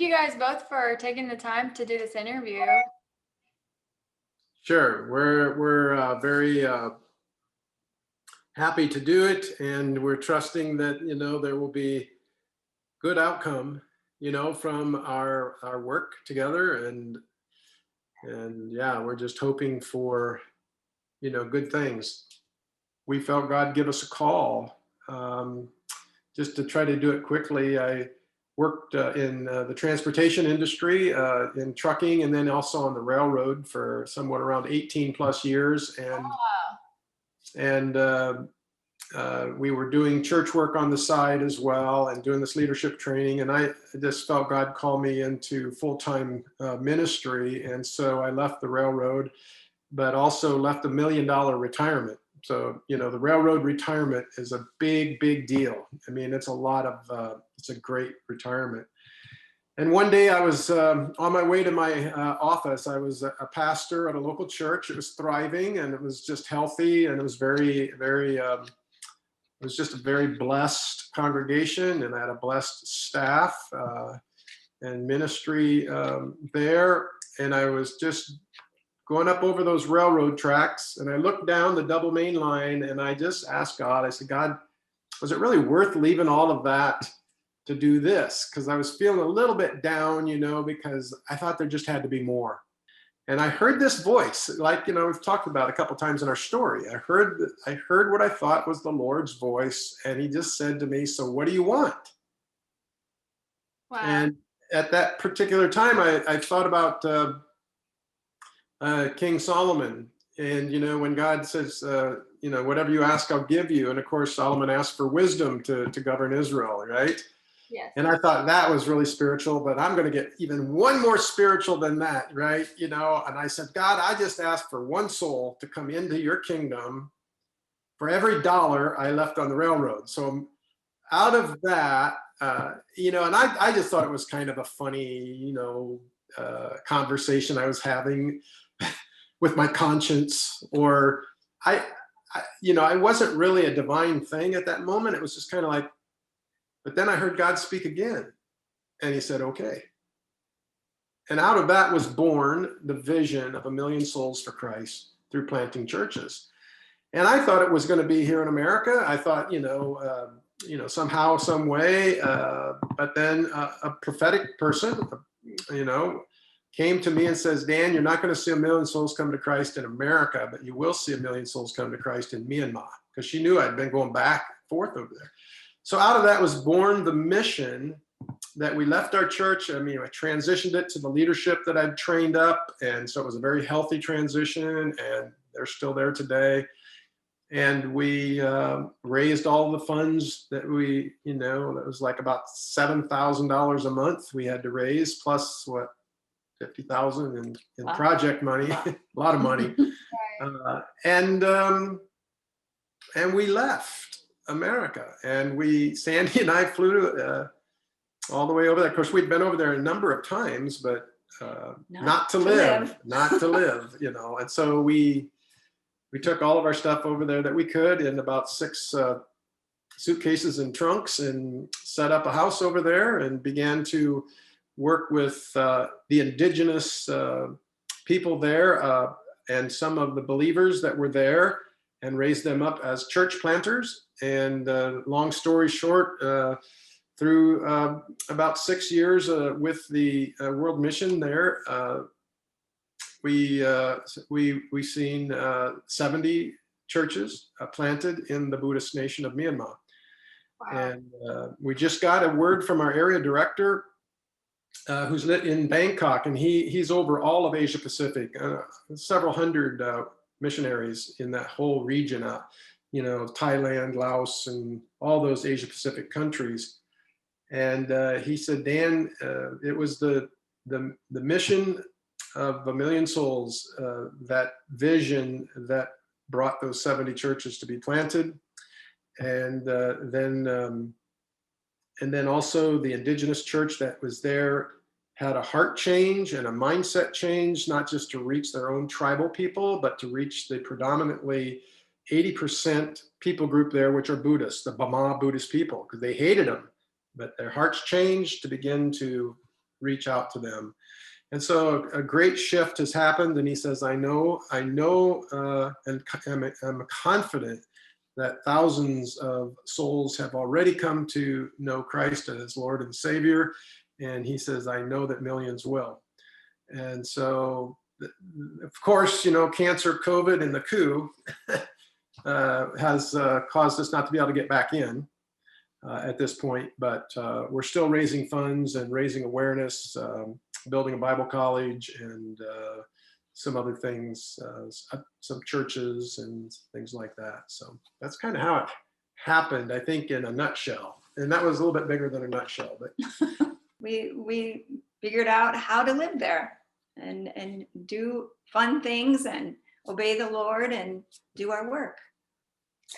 thank you guys both for taking the time to do this interview. Sure, we're very happy to do it, and we're trusting that there will be good outcome, from our work together, and yeah, we're just hoping for good things. We felt God give us a call. Just to try to do it quickly, I worked in the transportation industry, in trucking, and then also on the railroad for somewhat around 18 plus years. And we were doing church work on the side as well, and doing this leadership training. And I just felt God call me into full-time ministry. And so I left the railroad, but also left $1 million retirement. So, the railroad retirement is a big, big deal. I mean, it's a great retirement. And one day I was on my way to my office. I was a pastor at a local church. It was thriving, and it was just healthy, and it was very, very, it was just a very blessed congregation, and I had a blessed staff and ministry there. And I was just going up over those railroad tracks, and I looked down the double main line, and I just asked God, I said, God, was it really worth leaving all of that to do this? Because I was feeling a little bit down, because I thought there just had to be more. And I heard this voice, like, we've talked about a couple times in our story. I heard what I thought was the Lord's voice, and he just said to me, so what do you want? Wow. And at that particular time, I thought about King Solomon, and when God says, whatever you ask, I'll give you. And of course, Solomon asked for wisdom to govern Israel, right? Yes. And I thought that was really spiritual, but I'm going to get even one more spiritual than that, right? And I said, God, I just asked for one soul to come into your kingdom for every dollar I left on the railroad. So out of that, and I just thought it was kind of a funny, conversation I was having with my conscience, or I wasn't really a divine thing at that moment. It was just kind of like, but then I heard God speak again, and he said, okay. And out of that was born the vision of 1 million souls for Christ through planting churches. And I thought it was going to be here in America. I thought, somehow, some way, but then a prophetic person, came to me and says, Dan, you're not going to see 1 million souls come to Christ in America, but you will see 1 million souls come to Christ in Myanmar, because she knew I'd been going back and forth over there. So out of that was born the mission that we left our church. I mean, I transitioned it to the leadership that I'd trained up. And so it was a very healthy transition, and they're still there today. And we raised all the funds that that was like about $7,000 a month we had to raise, plus what, 50,000 in wow. Project money, a lot of money. Right. And we left America, and Sandy and I flew all the way over there. Of course, we'd been over there a number of times, but not to live. And so we took all of our stuff over there that we could in about 6 suitcases and trunks, and set up a house over there, and began to work with the indigenous people there and some of the believers that were there, and raise them up as church planters. And long story short, through about 6 years with the World Mission there, we seen 70 churches planted in the Buddhist nation of Myanmar. Wow. And we just got a word from our area director, who's in Bangkok, and he's over all of Asia Pacific, several hundred missionaries in that whole region, Thailand, Laos, and all those Asia Pacific countries. And he said, Dan, it was the mission of 1 million souls, that vision that brought those 70 churches to be planted. And then also the indigenous church that was there had a heart change and a mindset change, not just to reach their own tribal people, but to reach the predominantly 80% people group there, which are Buddhists, the Burma Buddhist people, because they hated them. But their hearts changed to begin to reach out to them. And so a great shift has happened. And he says, I know, and I'm confident that thousands of souls have already come to know Christ as Lord and Savior. And he says, I know that millions will. And so, of course, cancer, COVID, and the coup has caused us not to be able to get back in at this point. But we're still raising funds and raising awareness, building a Bible college, and some other things, some churches and things like that. So that's kind of how it happened, I think, in a nutshell. And that was a little bit bigger than a nutshell, but we figured out how to live there and do fun things and obey the Lord and do our work.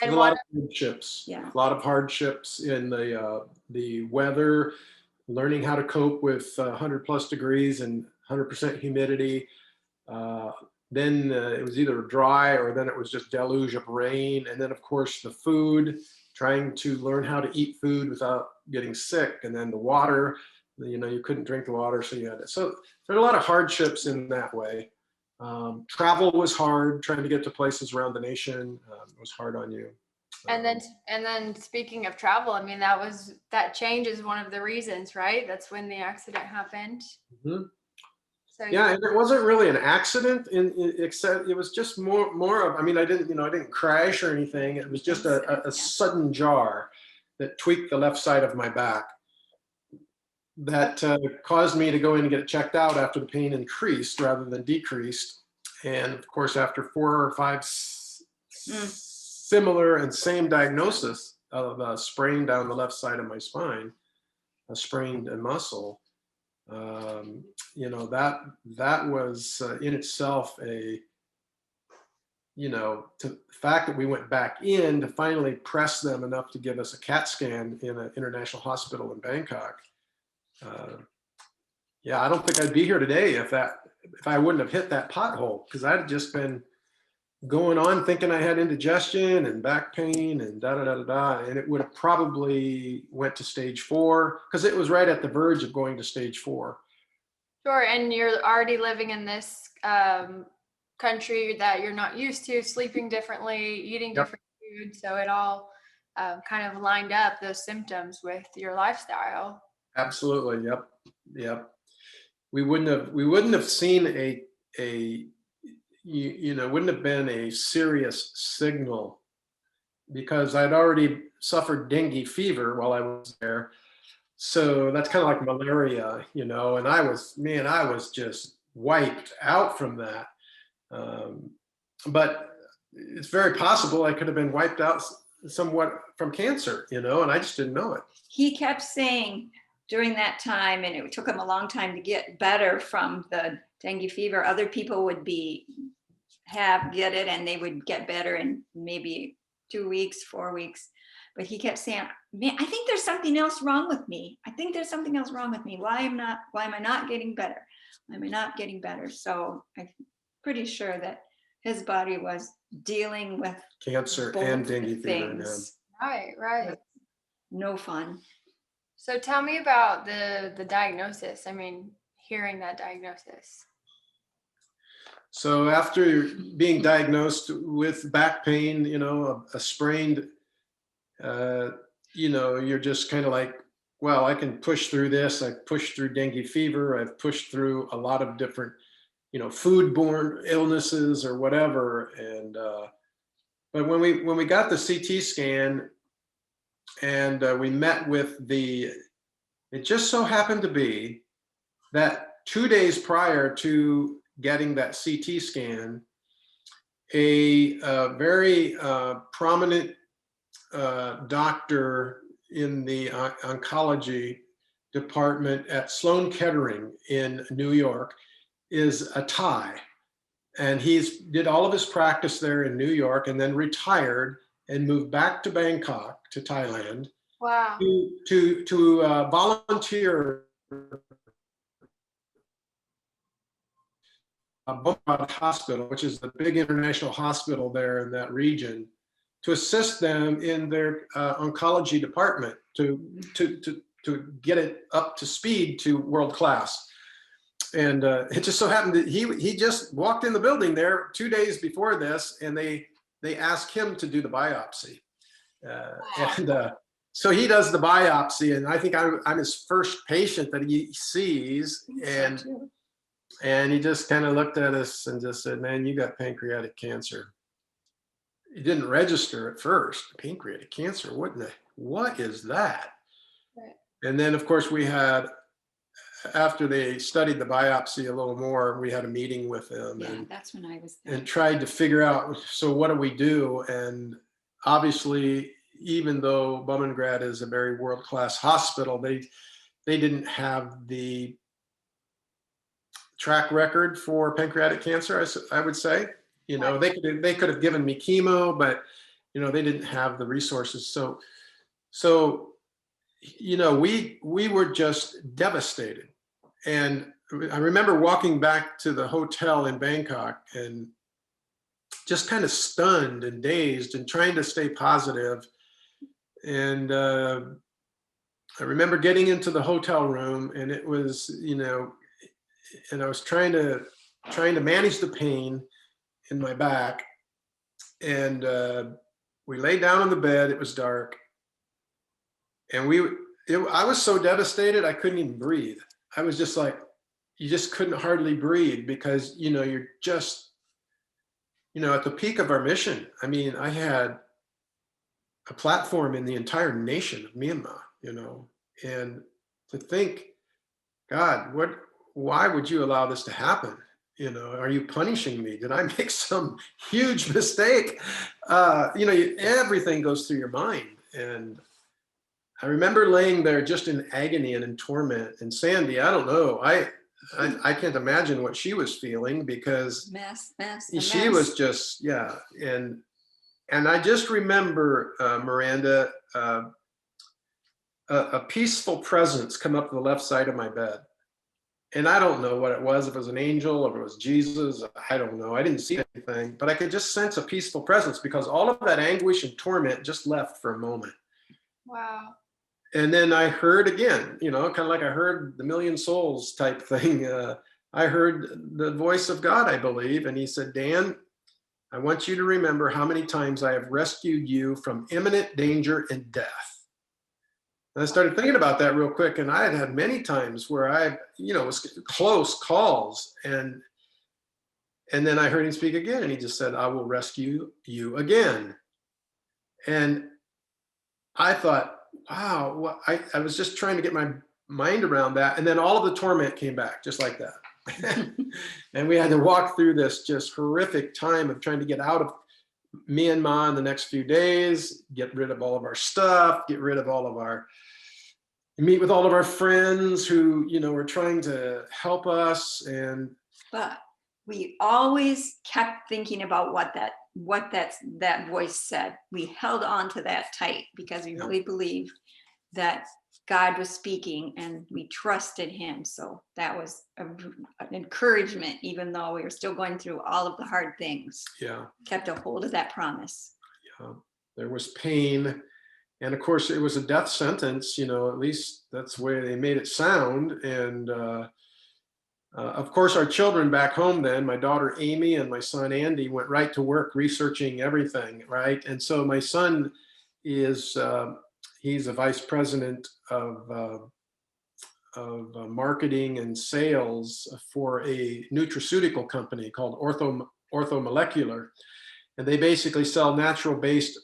And a lot of hardships. Yeah. A lot of hardships in the weather, learning how to cope with 100 plus degrees and 100% humidity. Then it was either dry or then it was just deluge of rain. And then, of course, the food, trying to learn how to eat food without getting sick. And then the water, you couldn't drink the water, so you had it. So there are a lot of hardships in that way. Travel was hard, trying to get to places around the nation. It was hard on you. And then speaking of travel, I mean, that change is one of the reasons, right? That's when the accident happened. Mm-hmm. So yeah, and it wasn't really an accident, except it was just more of. I mean, I didn't crash or anything. It was just a sudden jar that tweaked the left side of my back. That caused me to go in and get it checked out after the pain increased rather than decreased. And of course, after 4 or 5 similar and same diagnosis of a sprain down the left side of my spine, a sprained muscle, that was in itself the fact that we went back in to finally press them enough to give us a CAT scan in an international hospital in Bangkok. I don't think I'd be here today if I wouldn't have hit that pothole, because I'd just been going on thinking I had indigestion and back pain and da, and it would have probably went to stage 4, because it was right at the verge of going to stage 4. Sure, and you're already living in this country that you're not used to, sleeping differently, eating Yep. different food, so it all kind of lined up, those symptoms, with your lifestyle. Absolutely. Yep. We wouldn't have seen wouldn't have been a serious signal, because I'd already suffered dengue fever while I was there. So that's kind of like malaria, and I was just wiped out from that. But it's very possible I could have been wiped out somewhat from cancer, and I just didn't know it. He kept saying during that time, and it took him a long time to get better from the dengue fever, other people would get it and they would get better in maybe 2 weeks, 4 weeks. But he kept saying, man, I think there's something else wrong with me. Why am I not getting better? Why am I not getting better? So I'm pretty sure that his body was dealing with Cancer both and dengue fever. things. Right. No fun. So tell me about the diagnosis. I mean, hearing that diagnosis. So after being diagnosed with back pain, a sprained, you're just kind of like, well, I can push through this. I've pushed through dengue fever. I've pushed through a lot of different, foodborne illnesses or whatever. And but when we got the CT scan and we met with it just so happened to be that 2 days prior to getting that CT scan, a very prominent doctor in the oncology department at Sloan Kettering in New York is a Thai, and he's did all of his practice there in New York and then retired and moved back to Bangkok, to Thailand. Wow. To volunteer Burma Road Hospital, which is the big international hospital there in that region, to assist them in their oncology department, to to get it up to speed to world class. And it just so happened that he just walked in the building there 2 days before this, and they asked him to do the biopsy. So he does the biopsy, and I think I'm his first patient that he sees. And he just kind of looked at us and just said, "Man, you got pancreatic cancer." He didn't register at first. Pancreatic cancer, what is that? Right. And then, of course, we had, after they studied the biopsy a little more, we had a meeting with him. Yeah, and that's when I was there. and tried to figure out, so what do we do? And obviously, even though Bummengrad is a very world-class hospital, they didn't have the track record for pancreatic cancer, I would say. They could have given me chemo, but they didn't have the resources. So we were just devastated. And I remember walking back to the hotel in Bangkok and just kind of stunned and dazed and trying to stay positive. And I remember getting into the hotel room, and it was, and I was trying to manage the pain in my back. And we lay down on the bed. It was dark. And I was so devastated, I couldn't even breathe. I was just like, you just couldn't hardly breathe, because, you're just, at the peak of our mission. I mean, I had a platform in the entire nation of Myanmar, and to think, God, why would you allow this to happen? Are you punishing me? Did I make some huge mistake? Everything goes through your mind. And I remember laying there just in agony and in torment. And Sandy, I don't know, I can't imagine what she was feeling, because she was just, yeah. And I just remember, Miranda, a peaceful presence come up the left side of my bed. And I don't know what it was, if it was an angel, if it was Jesus, I don't know. I didn't see anything, but I could just sense a peaceful presence, because all of that anguish and torment just left for a moment. Wow. And then I heard again, kind of like I heard the million souls type thing. I heard the voice of God, I believe. And he said, "Dan, I want you to remember how many times I have rescued you from imminent danger and death." And I started thinking about that real quick. And I had many times where I, was close calls. And then I heard him speak again. And he just said, "I will rescue you again." And I thought, wow, I was just trying to get my mind around that. And then all of the torment came back just like that. And we had to walk through this just horrific time of trying to get out of Myanmar in the next few days, get rid of all of our stuff, meet with all of our friends who, were trying to help us. But we always kept thinking about what that voice said. We held on to that tight, because we really believed that God was speaking, and we trusted him. So that was an encouragement, even though we were still going through all of the hard things. Yeah. Kept a hold of that promise. Yeah. There was pain. And of course, it was a death sentence, at least that's the way they made it sound. And of course, our children back home then, my daughter Amy and my son Andy, went right to work researching everything, right? And so my son is, he's a vice president of marketing and sales for a nutraceutical company called Orthomolecular. And they basically sell natural-based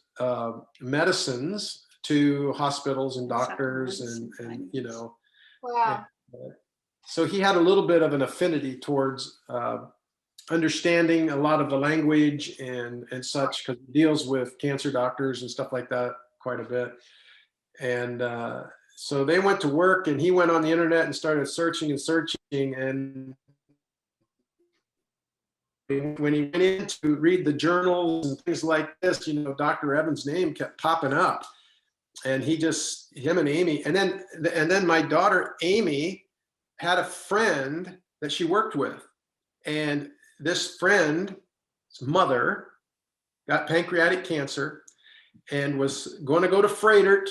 medicines to hospitals and doctors and Wow. So he had a little bit of an affinity towards understanding a lot of the language and such, because he deals with cancer doctors and stuff like that quite a bit. And so they went to work, and he went on the internet and started searching. And when he went in to read the journals and things like this, Dr. Evans' name kept popping up. And him and Amy, and then my daughter Amy had a friend that she worked with, and this friend's mother got pancreatic cancer and was going to go to Fredert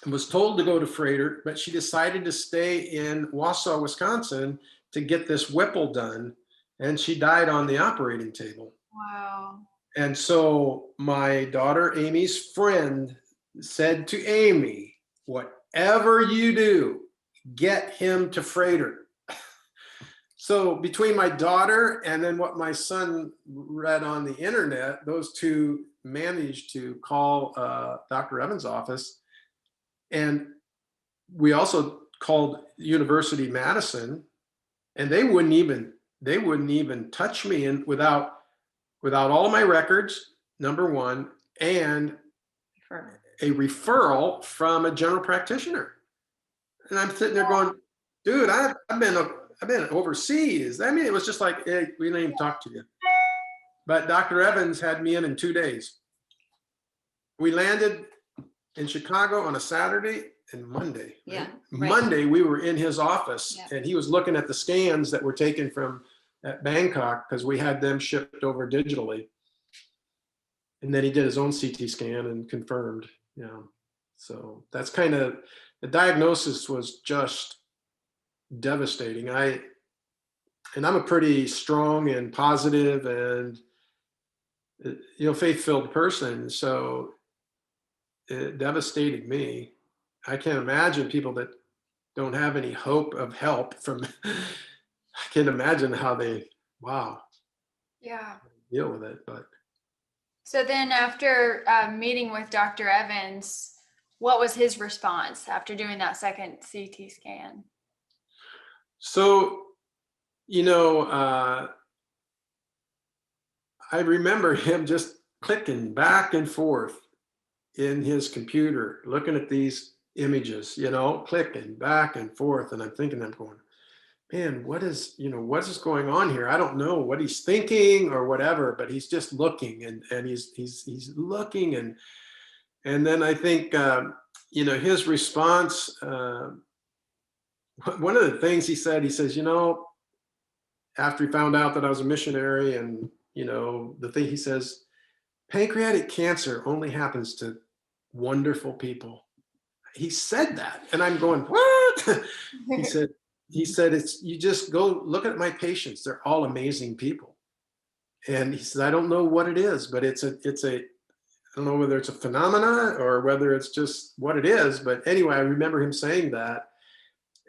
and was told to go to Freighter, but she decided to stay in Wausau, Wisconsin to get this Whipple done. And she died on the operating table. Wow. And so my daughter Amy's friend said to Amy, whatever you do, get him to Freighter. So between my daughter and then what my son read on the internet, those two managed to call Dr. Evans' office. And we also called University Madison, and they wouldn't even touch me without all my records, number one, and a referral from a general practitioner. And I'm sitting there going, dude, I've been overseas. I mean, it was just like, hey, we didn't even talk to you. But Dr. Evans had me in 2 days. We landed in Chicago on a Saturday and Monday. Yeah. Right? Monday, we were in his office, and he was looking at the scans that were taken from at Bangkok, because we had them shipped over digitally. And then he did his own CT scan and confirmed. So that's kind of, the diagnosis was just devastating. I'm a pretty strong and positive and faith-filled person, so it devastated me. I can't imagine people that don't have any hope of help from I can't imagine how they deal with it. But so then after meeting with Dr. Evans, what was his response after doing that second CT scan? So, I remember him just clicking back and forth in his computer, looking at these images, clicking back and forth. And I'm going, man, what is going on here? I don't know what he's thinking or whatever, but he's just looking and he's looking. And then I think, his response, one of the things he says, after he found out that I was a missionary, and, the thing he says, pancreatic cancer only happens to wonderful people. He said that. And I'm going, what? He said, it's, you just go look at my patients. They're all amazing people. And he said, I don't know what it is, but I don't know whether it's a phenomena or whether it's just what it is. But anyway, I remember him saying that.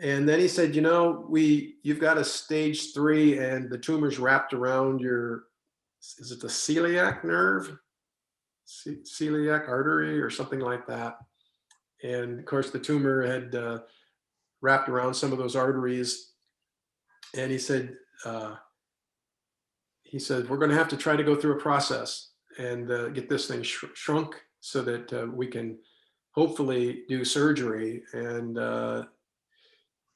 And then he said, you've got a stage 3 and the tumor's wrapped around is it the celiac nerve? Celiac artery or something like that. And of course the tumor had wrapped around some of those arteries. And he said, we're going to have to try to go through a process and get this thing shrunk so that we can hopefully do surgery. And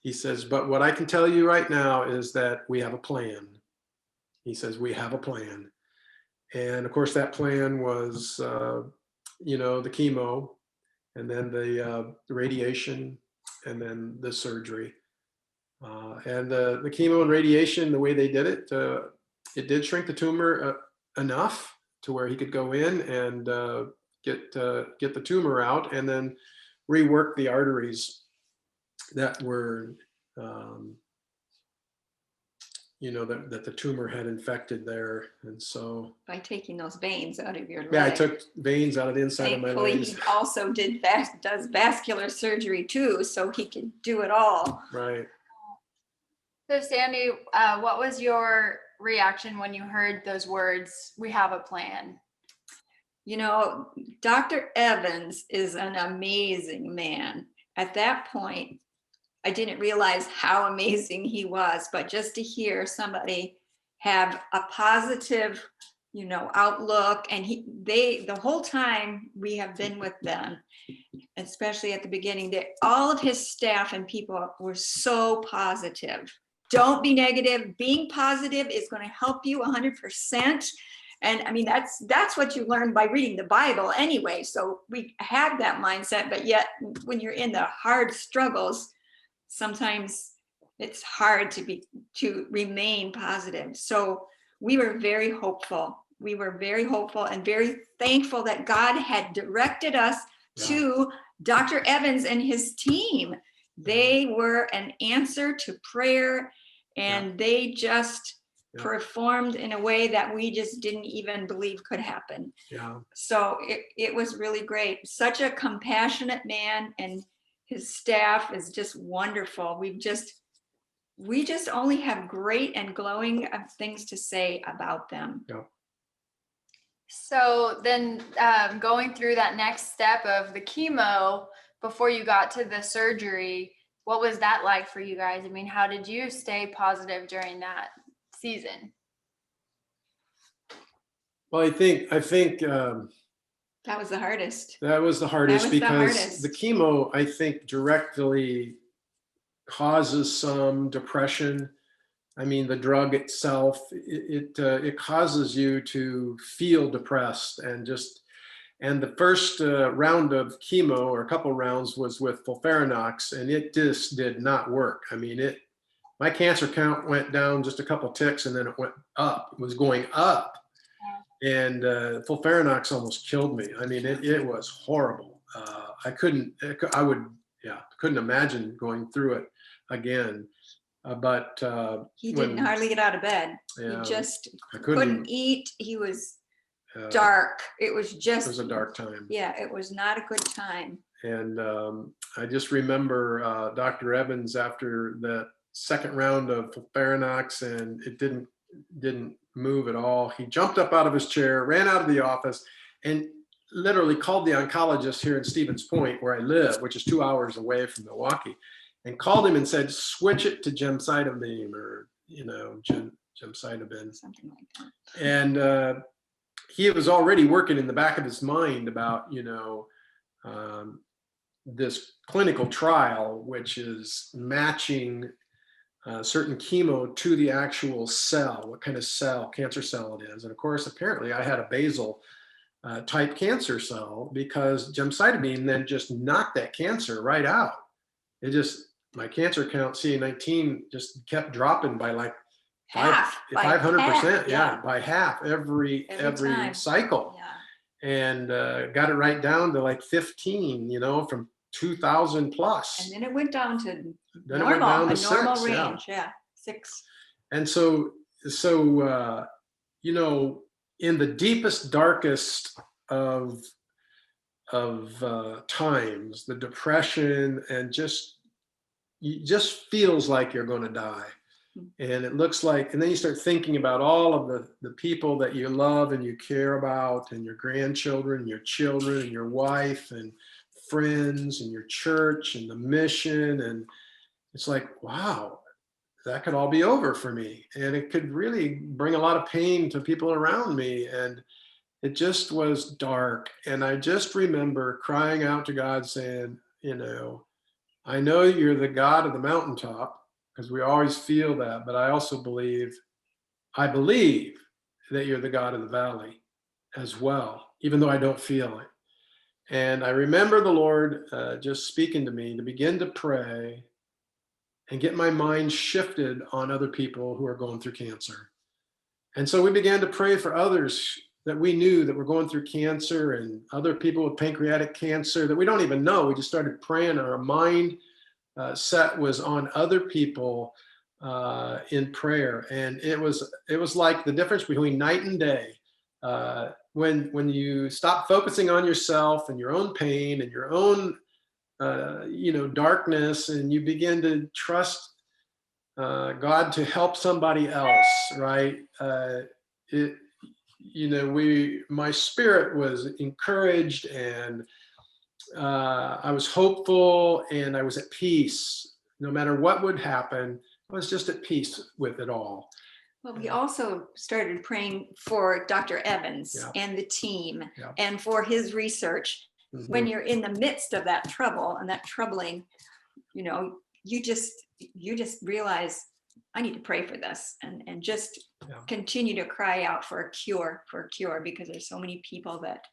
he says, but what I can tell you right now is that we have a plan. He says, we have a plan. And of course that plan was, the chemo, and then the radiation, and then the surgery. And the chemo and radiation, the way they did it, it did shrink the tumor enough to where he could go in and get the tumor out, and then rework the arteries that were, that the tumor had infected there. And so by taking those veins out of your leg. Yeah, I took veins out of the inside of my legs. He also does vascular surgery too, so he can do it all. Right. So Sandy, what was your reaction when you heard those words, we have a plan? Dr. Evans is an amazing man. At that point, I didn't realize how amazing he was, but just to hear somebody have a positive, outlook, and the whole time we have been with them, especially at the beginning, all of his staff and people were so positive. Don't be negative. Being positive is going to help you 100%. And I mean, that's what you learn by reading the Bible anyway. So we have that mindset, but yet when you're in the hard struggles, sometimes it's hard to remain positive. So we were very hopeful. We were very hopeful and very thankful that God had directed us to Dr. Evans and his team. They were an answer to prayer, and they just performed in a way that we just didn't even believe could happen. Yeah. So it was really great. Such a compassionate man, and his staff is just wonderful. We just only have great and glowing things to say about them. Yeah. So then going through that next step of the chemo before you got to the surgery, what was that like for you guys? I mean, how did you stay positive during that season? Well, I think That was the hardest. that was the hardest That was the because hardest. the chemo, I think, directly causes some depression. I mean, the drug itself, it causes you to feel depressed and the first round of chemo, or a couple rounds, was with FOLFIRINOX, and it just did not work. I mean, my cancer count went down just a couple ticks, and then it went up. It was going up, and FOLFIRINOX almost killed me. I mean, it was horrible. I couldn't imagine going through it again. But He didn't hardly get out of bed. Yeah, He just I couldn't eat. He was dark. It was a dark time. Yeah, it was not a good time. And I just remember Dr. Evans, after that second round of FOLFIRINOX, and it didn't move at all. He jumped up out of his chair, ran out of the office, and literally called the oncologist here in Stevens Point, where I live, which is 2 hours away from Milwaukee, and called him and said, switch it to gemcitabine, or gemcitabine. Something like that. And he was already working in the back of his mind about, this clinical trial, which is matching certain chemo to the actual cell, what kind of cancer cell it is. And of course, apparently I had a basal type cancer cell, because gemcitabine then just knocked that cancer right out. My cancer count, CA19, just kept dropping by like Half. 500%. Yeah. By half every time. cycle. Yeah. And got it right down to like 15, from 2000 plus. And then it went down to Then it went down to 6, range. Yeah. 6. And so in the deepest, darkest of times, the depression, and it just feels like you're going to die. And it looks like, and then you start thinking about all of the people that you love and you care about, and your grandchildren, your children, and your wife, and friends, and your church, and the mission. And it's like, wow, that could all be over for me. And it could really bring a lot of pain to people around me. And it just was dark. And I just remember crying out to God, saying, I know you're the God of the mountaintop, because we always feel that, but I also believe that you're the God of the valley as well, even though I don't feel it. And I remember the Lord just speaking to me to begin to pray and get my mind shifted on other people who are going through cancer. And so we began to pray for others that we knew that were going through cancer, and other people with pancreatic cancer that we don't even know. We just started praying. Our mind set was on other people in prayer, and it was like the difference between night and day. When you stop focusing on yourself and your own pain and your own darkness, and you begin to trust God to help somebody else, right? My spirit was encouraged, and I was hopeful, and I was at peace. No matter what would happen, I was just at peace with it all. Well, we also started praying for Dr. Evans and the team and for his research. Mm-hmm. When you're in the midst of that trouble and that troubling, you just realize, I need to pray for this, and just continue to cry out for a cure, because there's so many people that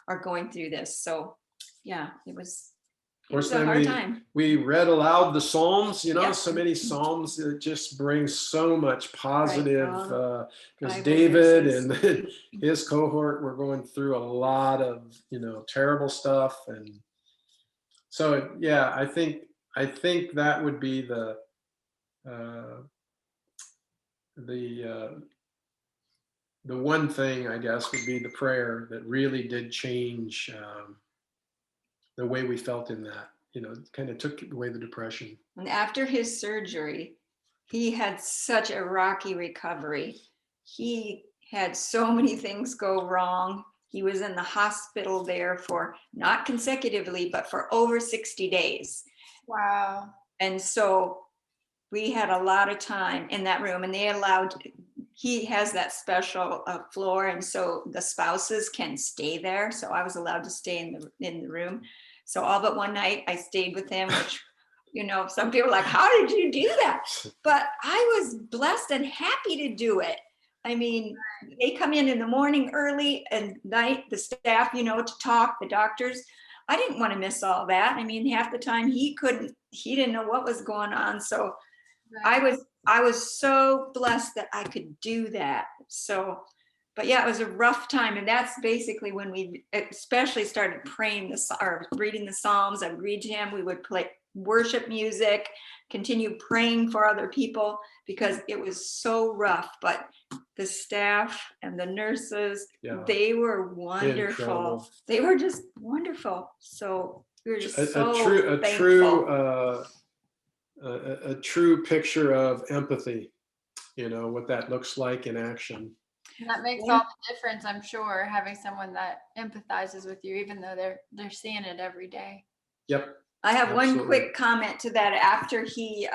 are going through this. So yeah, it was a hard time. We read aloud the Psalms, so many Psalms. It just brings so much positive, because David and his cohort were going through a lot of, terrible stuff. And So yeah, I think that would be uh, the uh, the one thing I guess would be the prayer that really did change the way we felt in that. Kind of took away the depression. And after his surgery, he had such a rocky recovery. He had so many things go wrong. He was in the hospital there for not consecutively, but for over 60 days. Wow. And so we had a lot of time in that room, and he has that special floor, and so the spouses can stay there. So I was allowed to stay in the room. So all but one night I stayed with him, which, some people are like, how did you do that? But I was blessed and happy to do it. I mean, they come in the morning early and night, the staff, to talk, the doctors. I didn't want to miss all that. I mean, half the time he didn't know what was going on. So Right. I was so blessed that I could do that. So, but yeah, it was a rough time. And that's basically when we especially started praying or reading the Psalms. I would read to him. We would play worship music, continue praying for other people because it was so rough. But the staff and the nurses, Yeah. they were wonderful. Incredible. They were just wonderful. So we were just A so true thankful. a true picture of empathy. What that looks like in action. And that makes all the difference, I'm sure, having someone that empathizes with you, even though they're seeing it every day. Yep. I have Absolutely. one quick comment to that. After he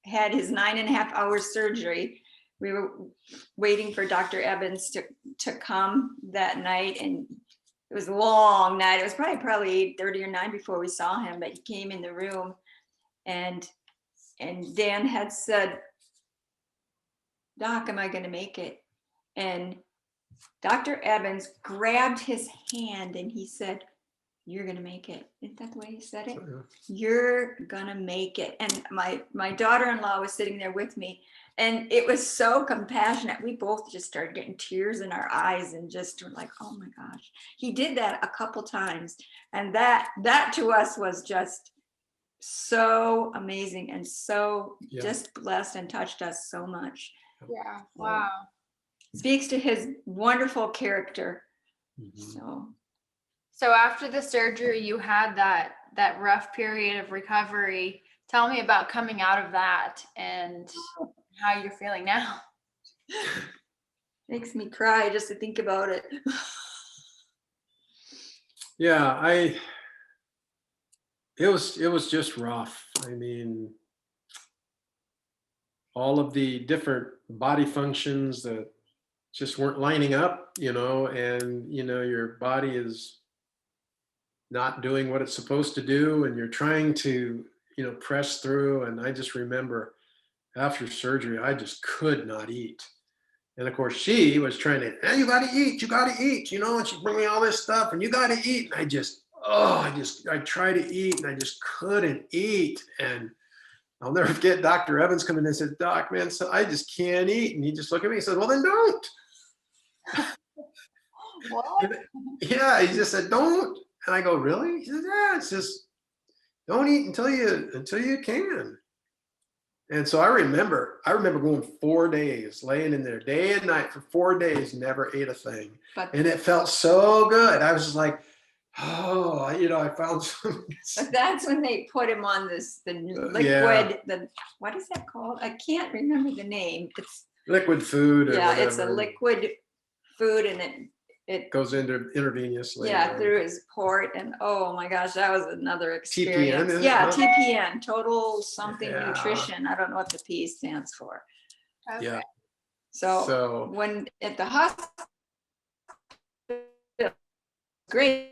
had his 9.5-hour surgery, we were waiting for Dr. Evans to come that night, and it was a long night. It was probably 8:30 or 9 before we saw him, but he came in the room, and Dan had said, Doc, am I going to make it? And Dr. Evans grabbed his hand and he said, you're going to make it. Isn't that the way he said it? You're going to make it. And my daughter-in-law was sitting there with me, and it was so compassionate. We both just started getting tears in our eyes and just were like, oh my gosh. He did that a couple times. And that to us was just so amazing and so just blessed and touched us so much. Yeah. Wow. Speaks to his wonderful character. Mm-hmm. So after the surgery, you had that rough period of recovery. Tell me about coming out of that and how you're feeling now. Makes me cry just to think about it. Yeah, it was just rough. I mean, all of the different body functions that just weren't lining up, and your body is not doing what it's supposed to do, and you're trying to press through. And I just remember after surgery I just could not eat, and of course she was trying to, hey, you got to eat, and she'd bring me all this stuff and you got to eat, and I tried to eat and I just couldn't eat. And I'll never forget Dr. Evans coming in and said, Doc, man, so I just can't eat. And he just looked at me and said, well, then don't. What? Yeah, he just said, don't. And I go, really? He said, yeah, it's just, don't eat until you can. And so I remember going 4 days, laying in there day and night for 4 days, never ate a thing. And it felt so good. I was just like, oh, I found some. But that's when they put him on the liquid, what is that called? I can't remember the name. It's liquid food. Or whatever. It's a liquid food, and it goes into intravenously. Yeah, through his port. And oh my gosh, that was another experience. TPN, TPN, total something nutrition. I don't know what the P stands for. Okay. Yeah. So when at the hospital, great,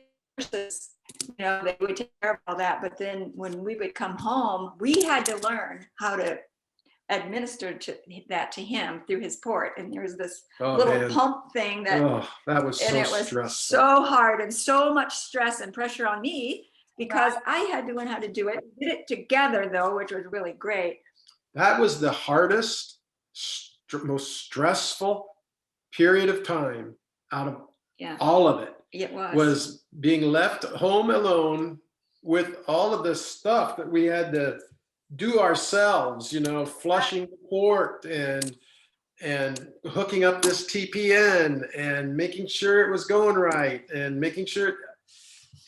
they would take care of all that. But then when we would come home, we had to learn how to administer that to him through his port. And there was this little pump thing that was so stressful. So hard and so much stress and pressure on me because I had to learn how to do it. We did it together though, which was really great. That was the hardest, most stressful period of time out of all of it. It was being left home alone with all of the stuff that we had to do ourselves, flushing the port and hooking up this TPN and making sure it was going right and making sure.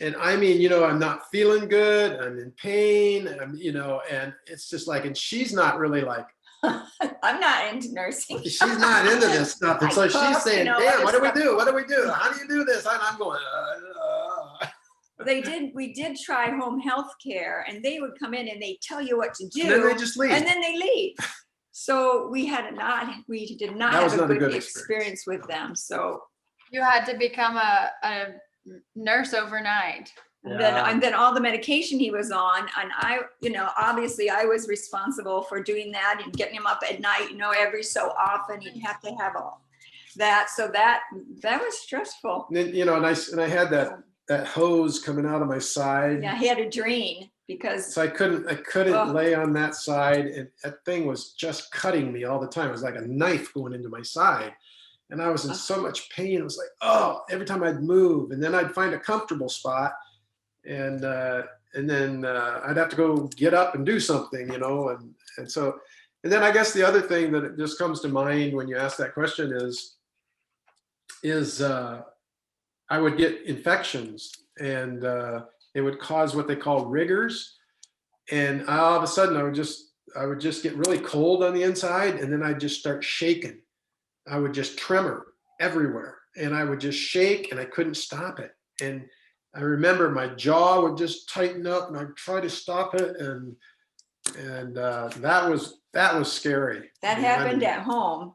And I mean, I'm not feeling good. I'm in pain. And it's just like, and she's not really like, I'm not into nursing. she's not into this stuff. And so she's saying, Dan, what do we do? What do we do? How do you do this? I'm going, We did try home health care, and they would come in and they tell you what to do. And then they just leave. And then they leave. So we did not have a good experience with them. So You had to become a nurse overnight. and then all the medication he was on, and I, obviously I was responsible for doing that and getting him up at night, every so often he'd have to have all that. So that was stressful. And then, and I had that hose coming out of my side. Yeah, he had a drain because. So I couldn't lay on that side, and that thing was just cutting me all the time. It was like a knife going into my side. And I was in so much pain. It was like, every time I'd move, and then I'd find a comfortable spot, and then I'd have to go get up and do something, and so, and then I guess the other thing that just comes to mind when you ask that question is I would get infections, and it would cause what they call rigors, and all of a sudden I would just get really cold on the inside, and then I'd just start shaking. I would just tremor everywhere, and I would just shake, and I couldn't stop it. And I remember my jaw would just tighten up, and I'd try to stop it, and that was scary. That happened at home,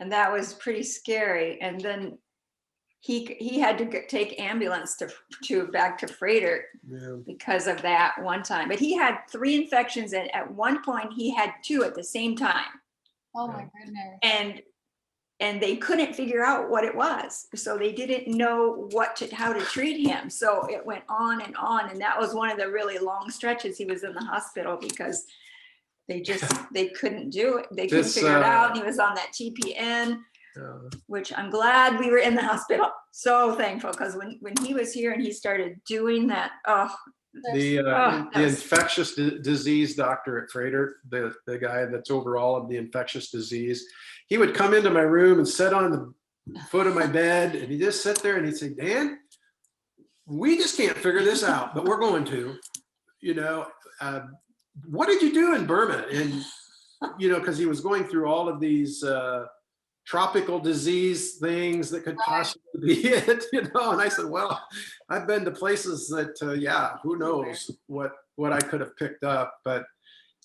and that was pretty scary. And then he had to take ambulance to back to Freighter because of that one time. But he had 3 infections, and at one point he had 2 at the same time. Oh my goodness. And they couldn't figure out what it was. So they didn't know how to treat him. So it went on. And that was one of the really long stretches he was in the hospital because they couldn't do it. They couldn't figure it out. And he was on that TPN, which I'm glad we were in the hospital. So thankful, because when he was here and he started doing that, the infectious disease doctor at Freighter, the guy that's over all of the infectious disease, he would come into my room and sit on the foot of my bed, and he'd just sit there and he'd say, Dan, we just can't figure this out, but we're going to, what did you do in Burma? And, because he was going through all of these tropical disease things that could possibly be it, and I said, well, I've been to places that, who knows what I could have picked up. But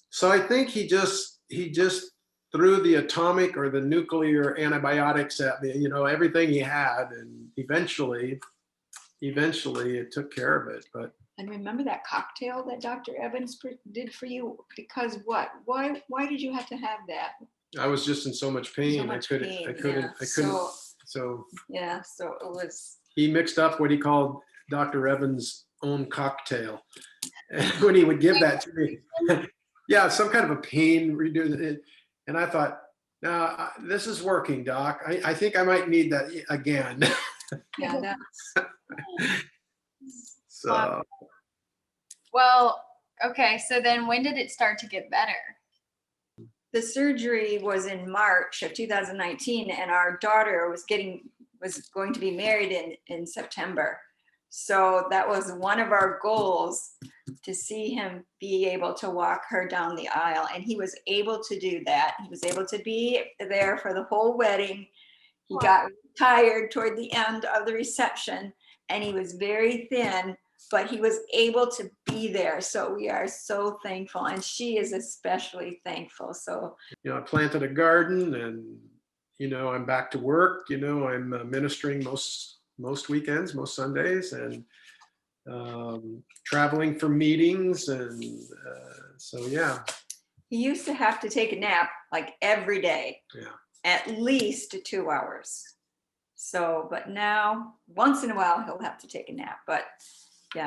so I think he just threw the atomic or the nuclear antibiotics at me, everything he had, and eventually it took care of it. But and remember that cocktail that Dr. Evans did for you? Because what? Why did you have to have that? I was just in so much pain. I couldn't. So yeah. So it was. He mixed up what he called Dr. Evans' own cocktail, and when he would give that to me, some kind of a pain redo. And I thought, no, this is working, Doc. I think I might need that again. Yeah. That's. So. Well, okay. So then, when did it start to get better? The surgery was in March of 2019, and our daughter was going to be married in September. So that was one of our goals, to see him be able to walk her down the aisle. And he was able to do that. He was able to be there for the whole wedding. He got tired toward the end of the reception, and he was very thin, but he was able to be there. So we are so thankful. And she is especially thankful. So, I planted a garden, and, I'm back to work. I'm ministering most weekends, most Sundays, and traveling for meetings. And so, yeah. He used to have to take a nap like every day, at least 2 hours. So, but now once in a while he'll have to take a nap, but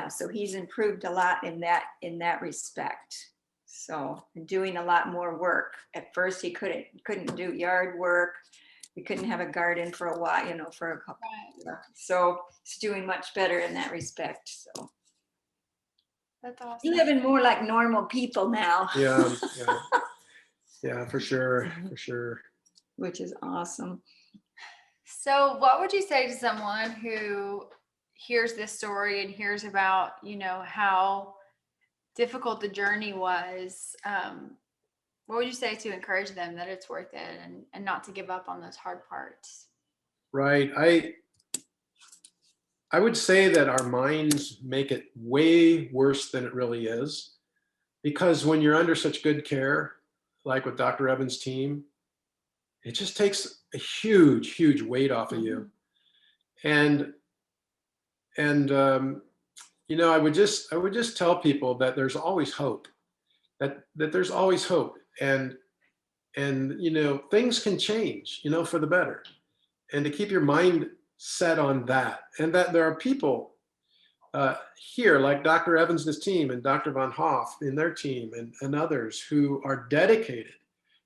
so he's improved a lot in that respect. So doing a lot more work. At first he couldn't do yard work. We couldn't have a garden for a while, for a couple. So he's doing much better in that respect. So That's awesome. You're living more like normal people now. Yeah, for sure, for sure. Which is awesome. So what would you say to someone who hears this story and hears about, how difficult the journey was? What would you say to encourage them that it's worth it and not to give up on those hard parts? Right. I would say that our minds make it way worse than it really is, because when you're under such good care, like with Dr. Evans' team, it just takes a huge, huge weight off of you. And I would just tell people that there's always hope, that there's always hope, and things can change, for the better, and to keep your mind set on that, and that there are people here like Dr. Evans' team and Dr. Von Hoff in their team and others who are dedicated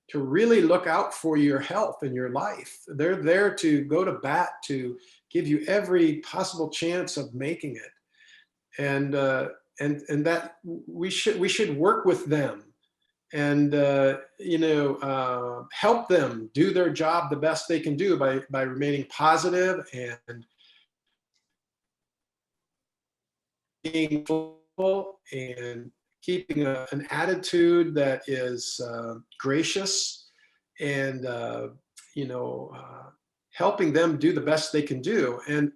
to really look out for your health and your life. They're there to go to bat, to give you every possible chance of making it. And that we should work with them and help them do their job the best they can do by remaining positive and being full and keeping an attitude that is gracious and helping them do the best they can do. And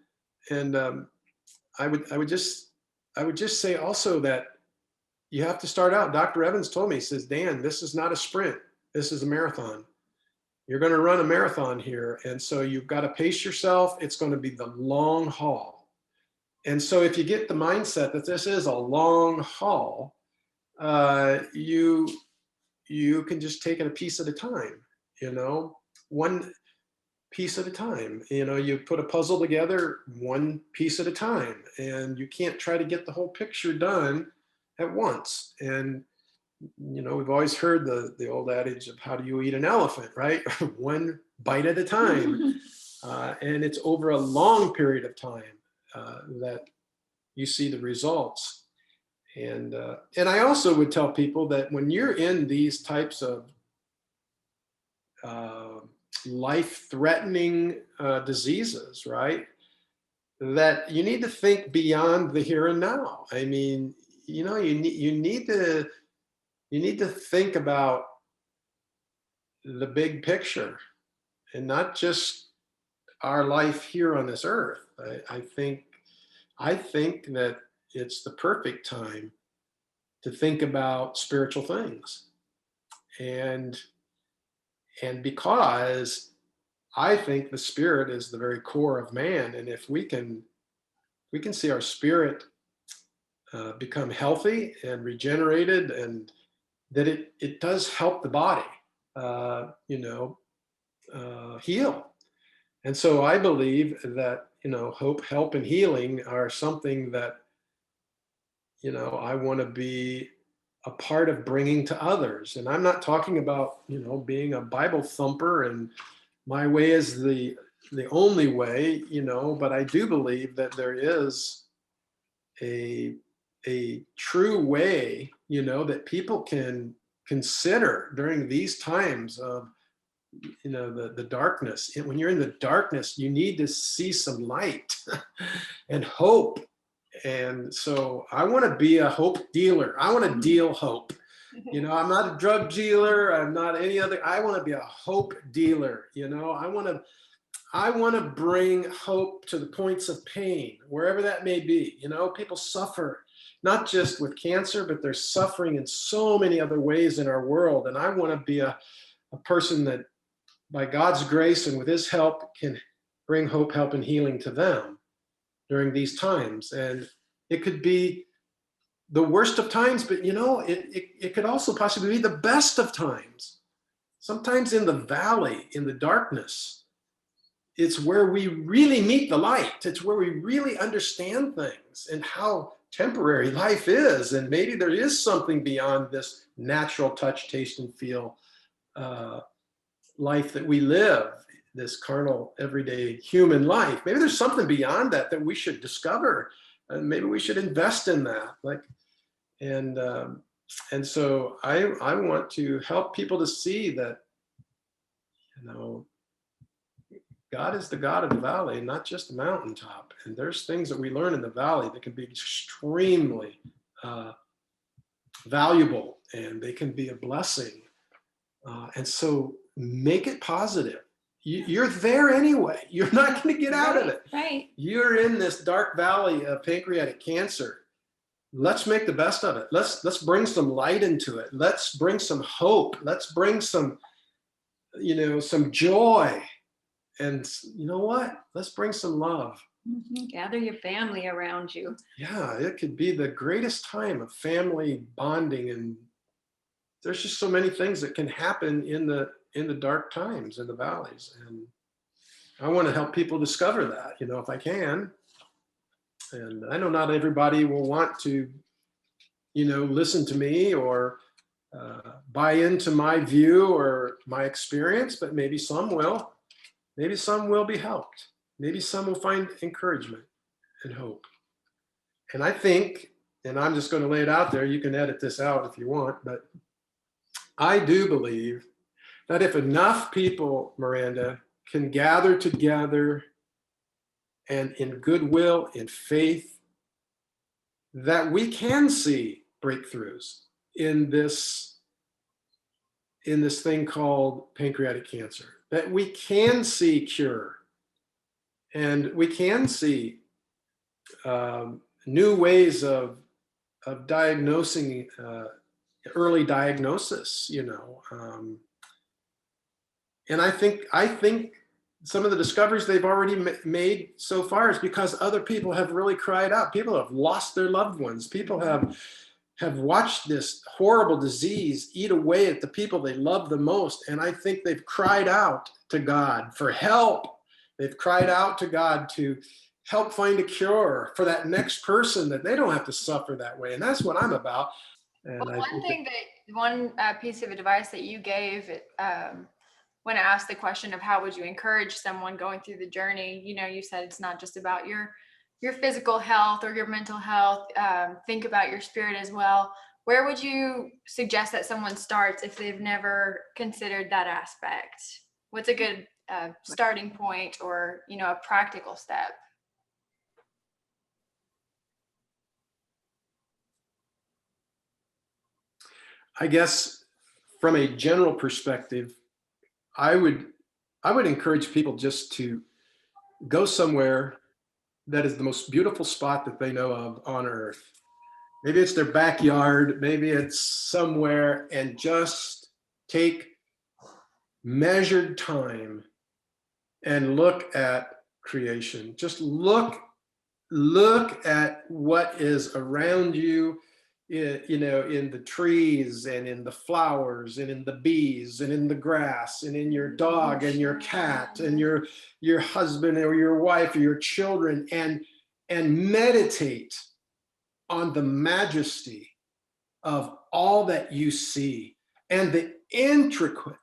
I would just say also that you have to start out. Dr. Evans told me, he says, Dan, this is not a sprint. This is a marathon. You're going to run a marathon here. And so you've got to pace yourself. It's going to be the long haul. And so if you get the mindset that this is a long haul, you can just take it a piece at a time, one piece at a time. You put a puzzle together one piece at a time, and you can't try to get the whole picture done at once. And we've always heard the old adage of how do you eat an elephant, right? One bite at a time. And it's over a long period of time that you see the results. And I also would tell people that when you're in these types of life-threatening diseases, right, that you need to think beyond the here and now. I mean, you need to think about the big picture and not just our life here on this earth. I think that it's the perfect time to think about spiritual things, and because I think the spirit is the very core of man, and if we can see our spirit become healthy and regenerated, and that it does help the body, heal. And so I believe that, hope, help, and healing are something that, I want to be a part of bringing to others. And I'm not talking about, being a Bible thumper and my way is the only way, but I do believe that there is a true way, that people can consider during these times of, the darkness. When you're in the darkness, you need to see some light and hope. And so I want to be a hope dealer. I want to deal hope. I'm not a drug dealer. I'm not any other. I want to be a hope dealer. I want to bring hope to the points of pain, wherever that may be. People suffer, not just with cancer, but they're suffering in so many other ways in our world. And I want to be a person that, by God's grace and with his help, can bring hope, help, and healing to them during these times. And it could be the worst of times, but it could also possibly be the best of times. Sometimes in the valley, in the darkness, it's where we really meet the light. It's where we really understand things and how temporary life is. And maybe there is something beyond this natural touch, taste, and feel life that we live, this carnal, everyday human life. Maybe there's something beyond that we should discover, and maybe we should invest in that. And so I want to help people to see that, God is the God of the valley, not just the mountaintop. And there's things that we learn in the valley that can be extremely valuable, and they can be a blessing. And so make it positive. You're there anyway. You're not going to get out of it. Right. You're in this dark valley of pancreatic cancer. Let's make the best of it. Let's bring some light into it. Let's bring some hope. Let's bring some joy. And you know what? Let's bring some love. Gather your family around you. Yeah, it could be the greatest time of family bonding, and there's just so many things that can happen in the dark times in the valleys, and I want to help people discover that, if I can. And I know not everybody will want to, listen to me or buy into my view or my experience, but maybe some will. Maybe some will be helped. Maybe some will find encouragement and hope. And I think, and I'm just going to lay it out there, you can edit this out if you want, but I do believe that if enough people, Miranda, can gather together and in goodwill, in faith, that we can see breakthroughs in this thing called pancreatic cancer, that we can see cure, and we can see new ways of diagnosing, early diagnosis, and I think some of the discoveries they've already made so far is because other people have really cried out. People have lost their loved ones. People have watched this horrible disease eat away at the people they love the most. And I think they've cried out to God for help. They've cried out to God to help find a cure for that next person, that they don't have to suffer that way. And that's what I'm about. And well, one piece of advice that you gave when I asked the question of how would you encourage someone going through the journey, you said it's not just about your physical health or your mental health. Think about your spirit as well. Where would you suggest that someone starts if they've never considered that aspect? What's a good starting point, or a practical step? I guess from a general perspective, I would encourage people just to go somewhere that is the most beautiful spot that they know of on earth. Maybe it's their backyard, maybe it's somewhere, and just take measured time and look at creation. Just look at what is around you, in the trees and in the flowers and in the bees and in the grass and in your dog and your cat and your husband or your wife or your children, and meditate on the majesty of all that you see and the intricate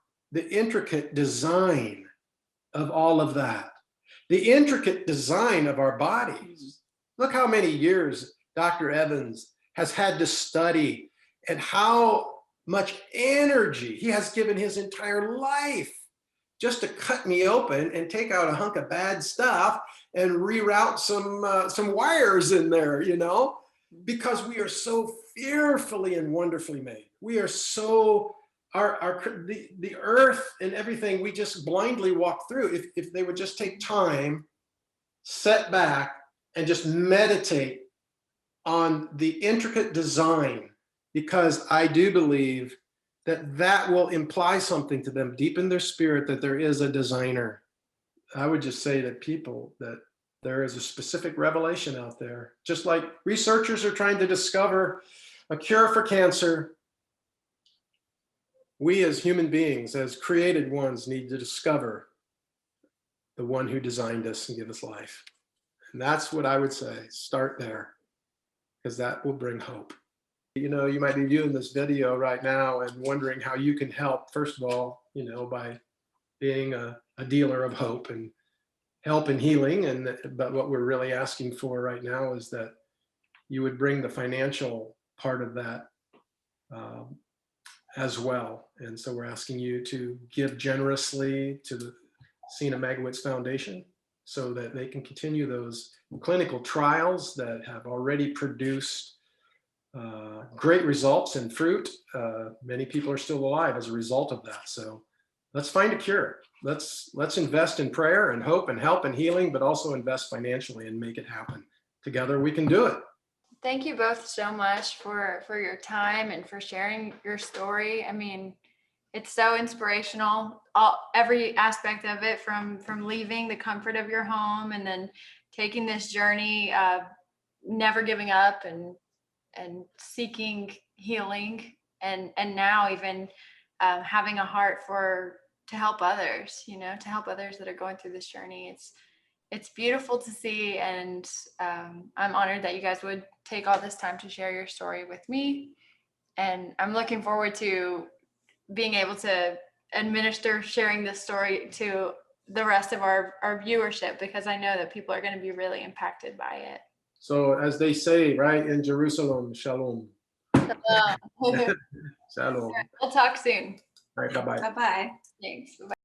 design of all of that, the intricate design of our bodies. Look how many years Dr. Evans has had to study, and how much energy he has given his entire life just to cut me open and take out a hunk of bad stuff and reroute some wires in there, because we are so fearfully and wonderfully made. We are so, the earth and everything, we just blindly walk through. If they would just take time, set back, and just meditate on the intricate design, because I do believe that will imply something to them deep in their spirit, that there is a designer. I would just say to people that there is a specific revelation out there. Just like researchers are trying to discover a cure for cancer, we as human beings, as created ones, need to discover the one who designed us and give us life. And that's what I would say. Start there, because that will bring hope. You might be viewing this video right now and wondering how you can help. First of all, by being a dealer of hope and help and healing. But what we're really asking for right now is that you would bring the financial part of that as well. And so we're asking you to give generously to the Sina Magowitz Foundation so that they can continue those clinical trials that have already produced great results and fruit. Many people are still alive as a result of that. So let's find a cure. Let's invest in prayer and hope and help and healing, but also invest financially and make it happen. Together we can do it. Thank you both so much for your time and for sharing your story. I mean, it's so inspirational, every aspect of it, from leaving the comfort of your home and then taking this journey, never giving up and seeking healing, and now even having a heart to help others, to help others that are going through this journey. It's beautiful to see, and I'm honored that you guys would take all this time to share your story with me. And I'm looking forward to being able to administer sharing this story to the rest of our viewership, because I know that people are going to be really impacted by it. So as they say, right, in Jerusalem, shalom. We'll Shalom. talk soon. All right, bye-bye. Bye-bye. Thanks. Bye.